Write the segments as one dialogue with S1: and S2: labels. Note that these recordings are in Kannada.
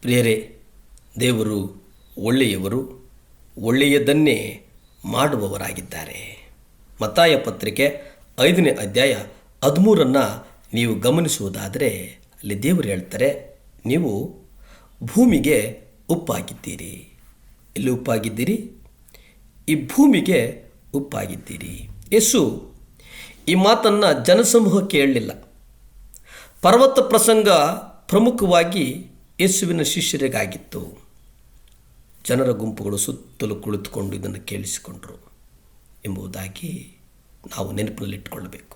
S1: ಪ್ರಿಯರೇ, ದೇವರು ಒಳ್ಳೆಯವರು, ಒಳ್ಳೆಯದನ್ನೇ ಮಾಡುವವರಾಗಿದ್ದಾರೆ. ಮತ್ತಾಯ ಪತ್ರಿಕೆ 5ನೇ ಅಧ್ಯಾಯ 13 ನೀವು ಗಮನಿಸುವುದಾದರೆ ಅಲ್ಲಿ ದೇವರು ಹೇಳ್ತಾರೆ, ನೀವು ಭೂಮಿಗೆ ಉಪ್ಪಾಗಿದ್ದೀರಿ. ಎಲ್ಲಿ ಉಪ್ಪಾಗಿದ್ದೀರಿ? ಈ ಭೂಮಿಗೆ ಉಪ್ಪಾಗಿದ್ದೀರಿ. ಯೇಸು ಈ ಮಾತನ್ನು ಜನಸಮೂಹಕ್ಕೆ ಹೇಳಲಿಲ್ಲ. ಪರ್ವತ ಪ್ರಸಂಗ ಪ್ರಮುಖವಾಗಿ ಯೇಸುವಿನ ಶಿಷ್ಯರಿಗಾಗಿತ್ತು. ಜನರ ಗುಂಪುಗಳು ಸುತ್ತಲೂ ಕುಳಿತುಕೊಂಡು ಇದನ್ನು ಕೇಳಿಸಿಕೊಂಡರು ಎಂಬುದಾಗಿ ನಾವು ನೆನಪಿನಲ್ಲಿಟ್ಟುಕೊಳ್ಳಬೇಕು.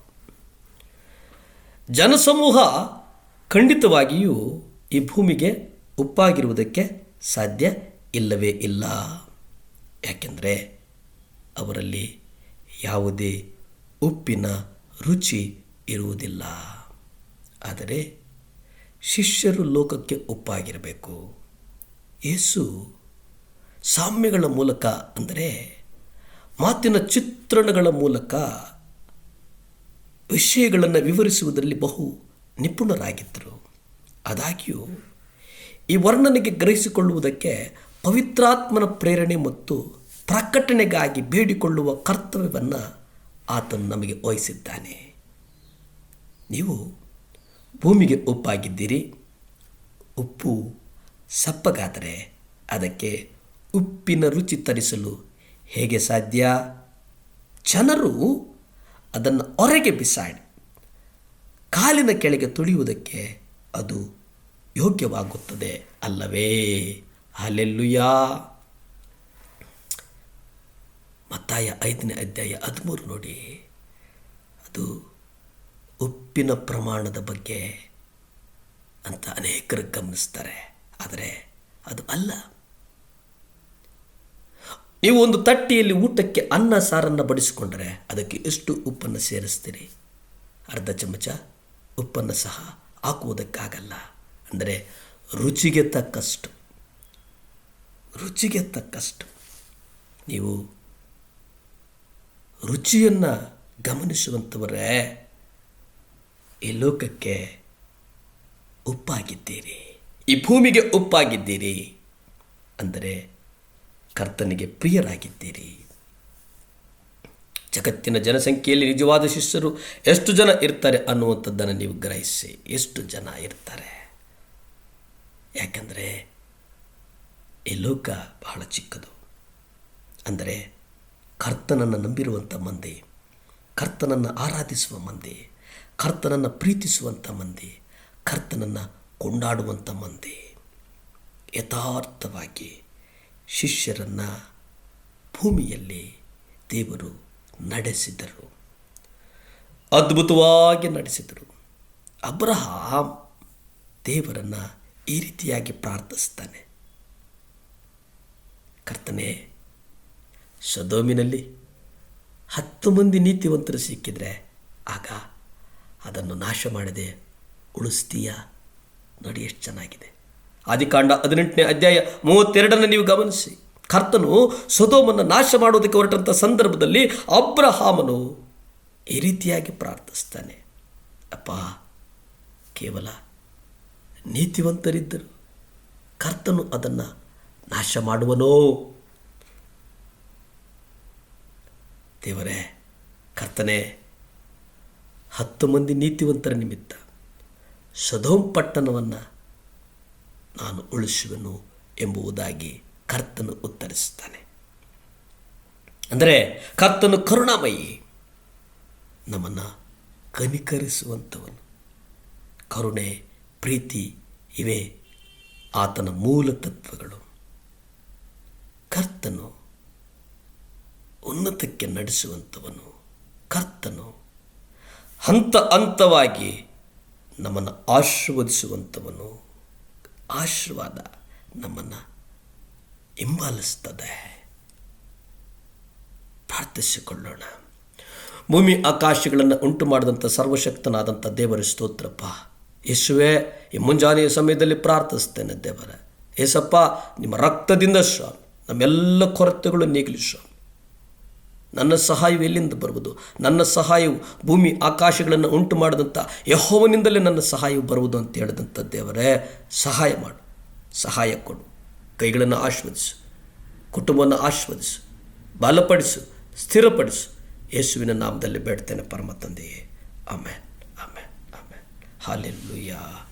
S1: ಜನಸಮೂಹ ಖಂಡಿತವಾಗಿಯೂ ಈ ಭೂಮಿಗೆ ಉಪ್ಪಾಗಿರುವುದಕ್ಕೆ ಸಾಧ್ಯ ಇಲ್ಲವೇ ಇಲ್ಲ. ಯಾಕೆಂದರೆ ಅವರಲ್ಲಿ ಯಾವುದೇ ಉಪ್ಪಿನ ರುಚಿ ಇರುವುದಿಲ್ಲ. ಆದರೆ ಶಿಷ್ಯರು ಲೋಕಕ್ಕೆ ಉಪ್ಪಾಗಿರಬೇಕು. ಯೇಸು ಸಾಮ್ಯಗಳ ಮೂಲಕ, ಅಂದರೆ ಮಾತಿನ ಚಿತ್ರಣಗಳ ಮೂಲಕ ವಿಷಯಗಳನ್ನು ವಿವರಿಸುವುದರಲ್ಲಿ ಬಹು ನಿಪುಣರಾಗಿದ್ದರು. ಆದಾಗ್ಯೂ ಈ ವರ್ಣನೆಗೆ ಗ್ರಹಿಸಿಕೊಳ್ಳುವುದಕ್ಕೆ ಪವಿತ್ರಾತ್ಮನ ಪ್ರೇರಣೆ ಮತ್ತು ಪ್ರಕಟಣೆಗಾಗಿ ಬೇಡಿಕೊಳ್ಳುವ ಕರ್ತವ್ಯವನ್ನು ಆತನು ನಮಗೆ ವಹಿಸಿದ್ದಾನೆ. ನೀವು ಭೂಮಿಗೆ ಉಪ್ಪಾಗಿದ್ದೀರಿ. ಉಪ್ಪು ಸಪ್ಪಗಾದರೆ ಅದಕ್ಕೆ ಉಪ್ಪಿನ ರುಚಿ ತರಿಸಲು ಹೇಗೆ ಸಾಧ್ಯ? ಜನರು ಅದನ್ನು ಹೊರಗೆ ಬಿಸಾಡಿ ಕಾಲಿನ ಕೆಳಗೆ ತುಳಿಯುವುದಕ್ಕೆ ಅದು ಯೋಗ್ಯವಾಗುತ್ತದೆ ಅಲ್ಲವೇ? ಹಲ್ಲೆಲೂಯಾ. ಮತ್ತಾಯ 5ನೇ ಅಧ್ಯಾಯ 13 ನೋಡಿ. ಅದು ಉಪ್ಪಿನ ಪ್ರಮಾಣದ ಬಗ್ಗೆ ಅಂತ ಅನೇಕರು ಗಮನಿಸ್ತಾರೆ. ಆದರೆ ಅದು ಅಲ್ಲ. ನೀವು ಒಂದು ತಟ್ಟೆಯಲ್ಲಿ ಊಟಕ್ಕೆ ಅನ್ನ ಸಾರನ್ನು ಬಡಿಸಿಕೊಂಡರೆ ಅದಕ್ಕೆ ಎಷ್ಟು ಉಪ್ಪನ್ನು ಸೇರಿಸ್ತೀರಿ? ಅರ್ಧ ಚಮಚ ಉಪ್ಪನ್ನು ಸಹ ಹಾಕುವುದಕ್ಕಾಗಲ್ಲ. ಅಂದರೆ ರುಚಿಗೆ ತಕ್ಕಷ್ಟು ನೀವು ರುಚಿಯನ್ನು ಗಮನಿಸುವಂಥವರೇ ಈ ಲೋಕಕ್ಕೆ ಉಪ್ಪಾಗಿದ್ದೀರಿ, ಈ ಭೂಮಿಗೆ ಉಪ್ಪಾಗಿದ್ದೀರಿ. ಅಂದರೆ ಕರ್ತನಿಗೆ ಪ್ರಿಯರಾಗಿದ್ದೀರಿ. ಜಗತ್ತಿನ ಜನಸಂಖ್ಯೆಯಲ್ಲಿ ನಿಜವಾದ ಶಿಷ್ಯರು ಎಷ್ಟು ಜನ ಇರ್ತಾರೆ ಅನ್ನುವಂಥದ್ದನ್ನು ನೀವು ಗ್ರಹಿಸಿ. ಎಷ್ಟು ಜನ ಇರ್ತಾರೆ? ಯಾಕಂದರೆ ಈ ಲೋಕ ಬಹಳ ಚಿಕ್ಕದು. ಅಂದರೆ ಕರ್ತನನ್ನು ನಂಬಿರುವಂಥ ಮಂದಿ, ಕರ್ತನನ್ನು ಆರಾಧಿಸುವ ಮಂದಿ, ಕರ್ತನನ್ನು ಪ್ರೀತಿಸುವಂಥ ಮಂದಿ, ಕರ್ತನನ್ನು ಕೊಂಡಾಡುವಂಥ ಮಂದಿ ಯಥಾರ್ಥವಾಗಿ ಶಿಷ್ಯರನ್ನು ಭೂಮಿಯಲ್ಲಿ ದೇವರು ನಡೆಸಿದರು, ಅದ್ಭುತವಾಗಿ ನಡೆಸಿದರು. ಅಬ್ರಹಾಂ ದೇವರನ್ನು ಈ ರೀತಿಯಾಗಿ ಪ್ರಾರ್ಥಿಸ್ತಾನೆ, ಕರ್ತನೇ, ಸೊದೋಮಿನಲ್ಲಿ 10 ಮಂದಿ ನೀತಿವಂತರು ಸಿಕ್ಕಿದರೆ ಆಗ ಅದನ್ನು ನಾಶ ಮಾಡದೆ ಉಳಿಸ್ತೀಯಾ? ನೋಡಿ ಎಷ್ಟು ಚೆನ್ನಾಗಿದೆ. ಆದಿಕಾಂಡ 18ನೇ ಅಧ್ಯಾಯ 32 ನೀವು ಗಮನಿಸಿ. ಕರ್ತನು ಸೊದೋಮನ್ನು ನಾಶ ಮಾಡುವುದಕ್ಕೆ ಹೊರಟಂಥ ಸಂದರ್ಭದಲ್ಲಿ ಅಬ್ರಹಾಮನು ಈ ರೀತಿಯಾಗಿ ಪ್ರಾರ್ಥಿಸ್ತಾನೆ, ಅಪ್ಪ, ಕೇವಲ ನೀತಿವಂತರಿದ್ದರು, ಕರ್ತನು ಅದನ್ನು ನಾಶ ಮಾಡುವನೋ? ದೇವರೇ, ಕರ್ತನೇ, 10 ಮಂದಿ ನೀತಿವಂತರ ನಿಮಿತ್ತ ಸೊದೋಮ್ ಪಟ್ಟಣವನ್ನು ನಾನು ಉಳಿಸುವೆನು ಎಂಬುದಾಗಿ ಕರ್ತನು ಉತ್ತರಿಸುತ್ತಾನೆ. ಅಂದರೆ ಕರ್ತನು ಕರುಣಾಮಯಿ, ನಮ್ಮನ್ನು ಕನಿಕರಿಸುವಂಥವನು. ಕರುಣೆ, ಪ್ರೀತಿ ಇವೇ ಆತನ ಮೂಲ ತತ್ವಗಳು. ಕರ್ತನು ಉನ್ನತಕ್ಕೆ ನಡೆಸುವಂಥವನು. ಕರ್ತನು ಹಂತ ಹಂತವಾಗಿ ನಮ್ಮನ್ನು ಆಶೀರ್ವದಿಸುವಂಥವನು. ಆಶೀರ್ವಾದ ನಮ್ಮನ್ನು ಹಿಂಬಾಲಿಸ್ತದೆ. ಪ್ರಾರ್ಥಿಸಿಕೊಳ್ಳೋಣ. ಭೂಮಿ ಆಕಾಶಗಳನ್ನು ಉಂಟು ಮಾಡಿದಂಥ ಸರ್ವಶಕ್ತನಾದಂಥ ದೇವರ ಸ್ತೋತ್ರಪ್ಪ. ಯೇಸುವೆ, ಈ ಮುಂಜಾನೆಯ ಸಮಯದಲ್ಲಿ ಪ್ರಾರ್ಥಿಸ್ತೇನೆ ದೇವರ. ಏಸಪ್ಪ, ನಿಮ್ಮ ರಕ್ತದಿಂದ ಸ್ವಾಮಿ ನಮ್ಮೆಲ್ಲ ಕೊರತೆಗಳು ನೀಗಲಿ ಸ್ವಾಮಿ. ನನ್ನ ಸಹಾಯವು ಎಲ್ಲಿಂದ ಬರುವುದು? ನನ್ನ ಸಹಾಯವು ಭೂಮಿ ಆಕಾಶಗಳನ್ನು ಉಂಟು ಮಾಡಿದಂಥ ಯೆಹೋವನಿಂದಲೇ ನನ್ನ ಸಹಾಯವು ಬರುವುದು ಅಂತ ಹೇಳಿದಂಥ ದೇವರೇ, ಸಹಾಯ ಮಾಡು. ಸಹಾಯ ಕೊಡು, ಕೈಗಳನ್ನು ಆಶೀರ್ವದಿಸು, ಕುಟುಂಬವನ್ನು ಆಶೀರ್ವದಿಸು, ಬಲಪಡಿಸು, ಸ್ಥಿರಪಡಿಸು. ಯೇಸುವಿನ ನಾಮದಲ್ಲಿ ಬೇಡ್ತೇನೆ ಪರಮ ತಂದೆಯೇ. Amen, amen, amen. ಹಲ್ಲೆಲೂಯಾ.